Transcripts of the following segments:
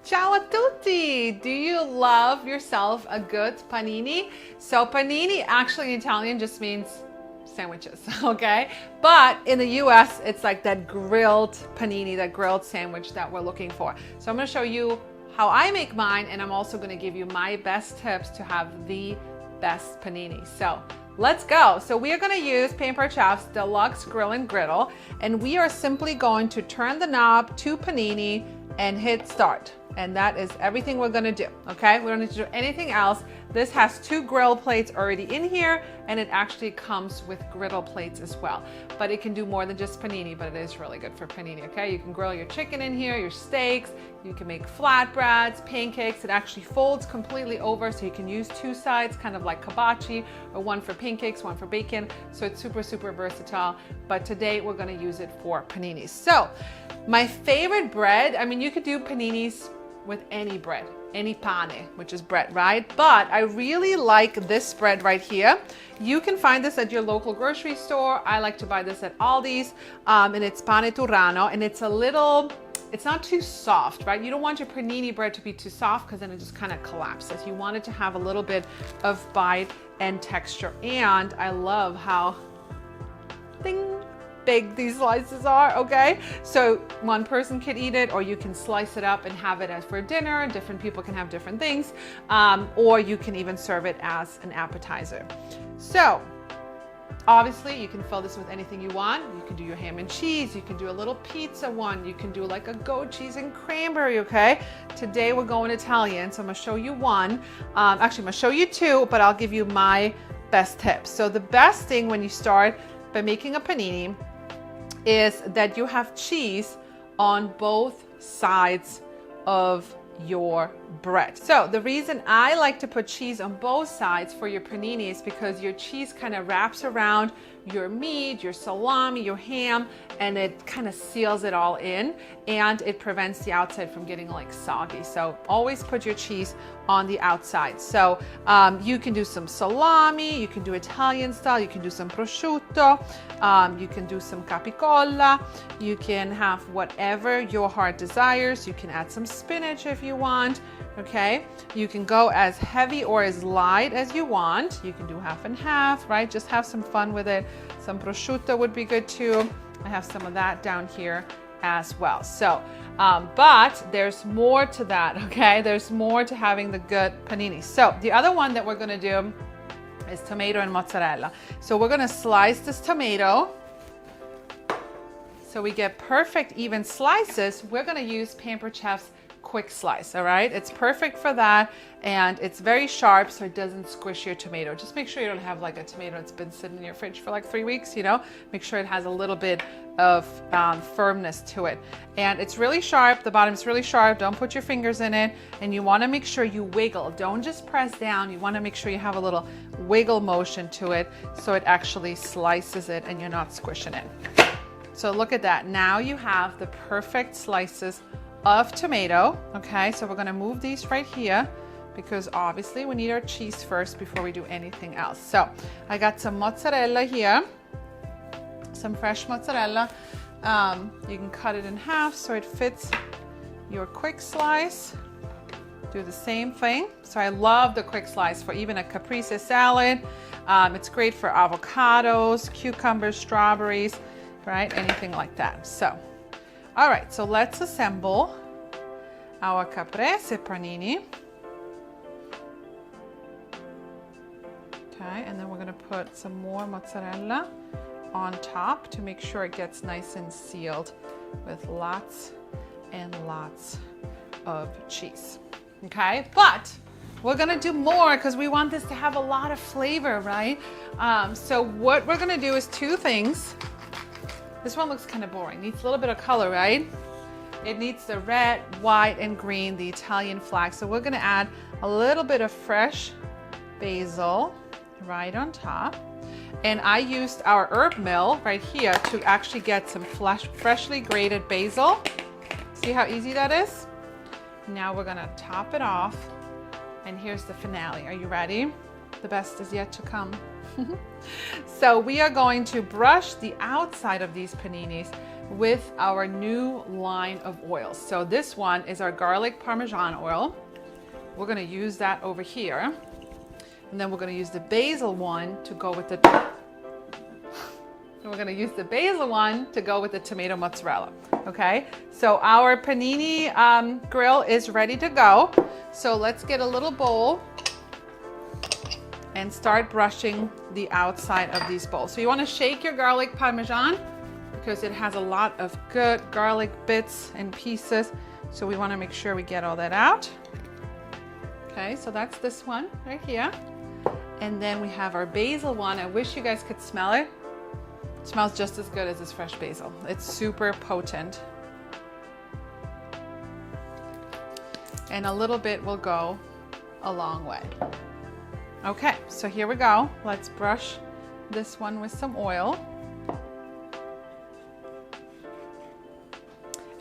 Ciao a tutti! Do you love yourself a good panini? So panini actually in Italian just means sandwiches, okay? But in the US, it's like that grilled panini, that grilled sandwich that we're looking for. So I'm gonna show you how I make mine, and I'm also gonna give you my best tips to have the best panini. So let's go. So we are gonna use Panini Chef's Deluxe Grill and Griddle, and we are simply going to turn the knob to panini and hit start. And that is everything we're gonna do, okay? We don't need to do anything else. This has 2 grill plates already in here, and it actually comes with griddle plates as well. But it can do more than just panini, but it is really good for panini, okay? You can grill your chicken in here, your steaks, you can make flatbreads, pancakes. It actually folds completely over, so you can use 2 sides, kind of like hibachi, or one for pancakes, one for bacon. So it's super, super versatile. But today we're gonna use it for paninis. So my favorite bread, I mean, you could do paninis with any bread, any pane, which is bread, right? But I really like this bread right here. You can find this at your local grocery store. I like to buy this at Aldi's, and it's pane turano, and it's not too soft, right? You don't want your panini bread to be too soft because then it just kind of collapses. You want it to have a little bit of bite and texture. And I love how big these slices are, okay? So one person could eat it, or you can slice it up and have it as for dinner. Different people can have different things, or you can even serve it as an appetizer. So obviously you can fill this with anything you want. You can do your ham and cheese, you can do a little pizza one, you can do like a goat cheese and cranberry, okay? Today we're going Italian, so I'm gonna show you one. Actually, I'm gonna show you 2, but I'll give you my best tips. So the best thing when you start by making a panini is that you have cheese on both sides of your bread. So the reason I like to put cheese on both sides for your panini is because your cheese kind of wraps around your meat, your salami, your ham, and it kind of seals it all in, and it prevents the outside from getting like soggy. So always put your cheese on the outside. So you can do some salami, you can do Italian style, you can do some prosciutto, you can do some capicola, you can have whatever your heart desires. You can add some spinach if you want, okay? You can go as heavy or as light as you want. You can do half and half, right? Just have some fun with it. Some prosciutto would be good too. I have some of that down here as well. So, but there's more to that, okay? There's more to having the good panini. So the other one that we're gonna do is tomato and mozzarella. So we're gonna slice this tomato so we get perfect even slices. We're gonna use Panini Chef's quick slice, all right? It's perfect for that, and it's very sharp so it doesn't squish your tomato. Just make sure you don't have like a tomato that's been sitting in your fridge for like 3 weeks, you know? Make sure it has a little bit of firmness to it. And it's really sharp, the bottom's really sharp, don't put your fingers in it, and you wanna make sure you wiggle. Don't just press down, you wanna make sure you have a little wiggle motion to it so it actually slices it and you're not squishing it. So look at that, now you have the perfect slices of tomato, okay? So we're gonna move these right here because obviously we need our cheese first before we do anything else. So I got some mozzarella here, some fresh mozzarella. You can cut it in half so it fits your quick slice. Do the same thing. So I love the quick slice for even a caprese salad. It's great for avocados, cucumbers, strawberries, right? Anything like that. So all right, so let's assemble our caprese panini. Okay, and then we're gonna put some more mozzarella on top to make sure it gets nice and sealed with lots and lots of cheese. Okay, but we're gonna do more because we want this to have a lot of flavor, right? So what we're gonna do is 2 things. This one looks kind of boring. Needs a little bit of color, right? It needs the red, white, and green, the Italian flag. So we're gonna add a little bit of fresh basil right on top. And I used our herb mill right here to actually get some freshly grated basil. See how easy that is? Now we're gonna top it off. And here's the finale. Are you ready? The best is yet to come. So we are going to brush the outside of these paninis with our new line of oils. So this one is our garlic parmesan oil. We're going to use that over here. And then we're going to use the basil one to go with the tomato mozzarella. Okay, so our panini grill is ready to go. So let's get a little bowl and start brushing the outside of these bowls. So you want to shake your garlic parmesan because it has a lot of good garlic bits and pieces. So we want to make sure we get all that out. Okay, so that's this one right here. And then we have our basil one. I wish you guys could smell it. It smells just as good as this fresh basil. It's super potent. And a little bit will go a long way. Okay, so here we go. Let's brush this one with some oil.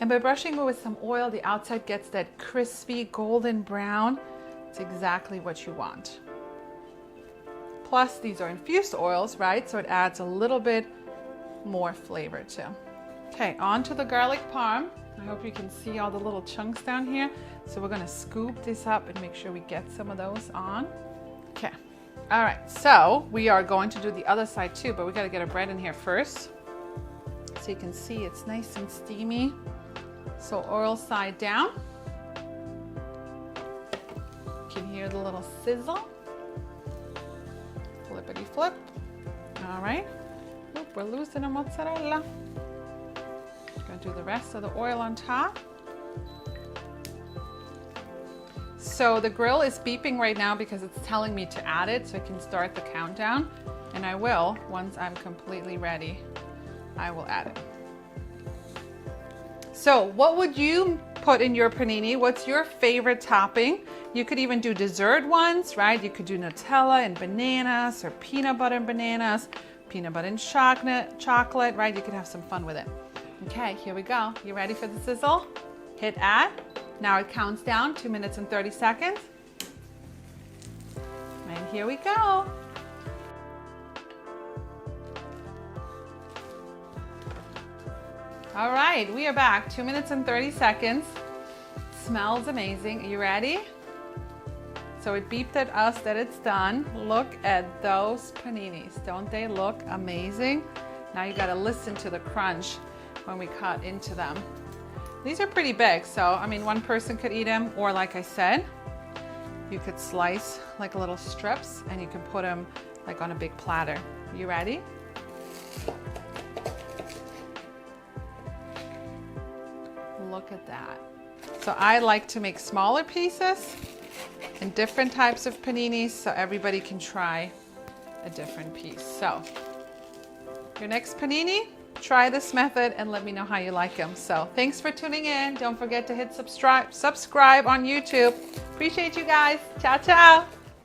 And by brushing it with some oil, the outside gets that crispy golden brown. It's exactly what you want. Plus, these are infused oils, right? So it adds a little bit more flavor too. Okay, on to the garlic parm. I hope you can see all the little chunks down here. So we're gonna scoop this up and make sure we get some of those on. Okay, all right, so we are going to do the other side too, but we gotta get our bread in here first. So you can see it's nice and steamy. So oil side down. You can hear the little sizzle. Flippity flip. All right. Oop, we're losing our mozzarella. Gonna do the rest of the oil on top. So the grill is beeping right now because it's telling me to add it so I can start the countdown. And I will, once I'm completely ready, I will add it. So what would you put in your panini? What's your favorite topping? You could even do dessert ones, right? You could do Nutella and bananas or peanut butter and bananas, peanut butter and chocolate, right? You could have some fun with it. Okay, here we go. You ready for the sizzle? Hit add. Now it counts down 2 minutes and 30 seconds. And here we go. All right, we are back. 2 minutes and 30 seconds. Smells amazing. Are you ready? So it beeped at us that it's done. Look at those paninis. Don't they look amazing? Now you gotta listen to the crunch when we cut into them. These are pretty big, so I mean one person could eat them, or like I said, you could slice like little strips and you can put them like on a big platter. You ready? Look at that. So I like to make smaller pieces and different types of paninis so everybody can try a different piece. So your next panini, try this method and let me know how you like them. So thanks for tuning in. Don't forget to hit subscribe on YouTube. Appreciate you guys. Ciao, ciao.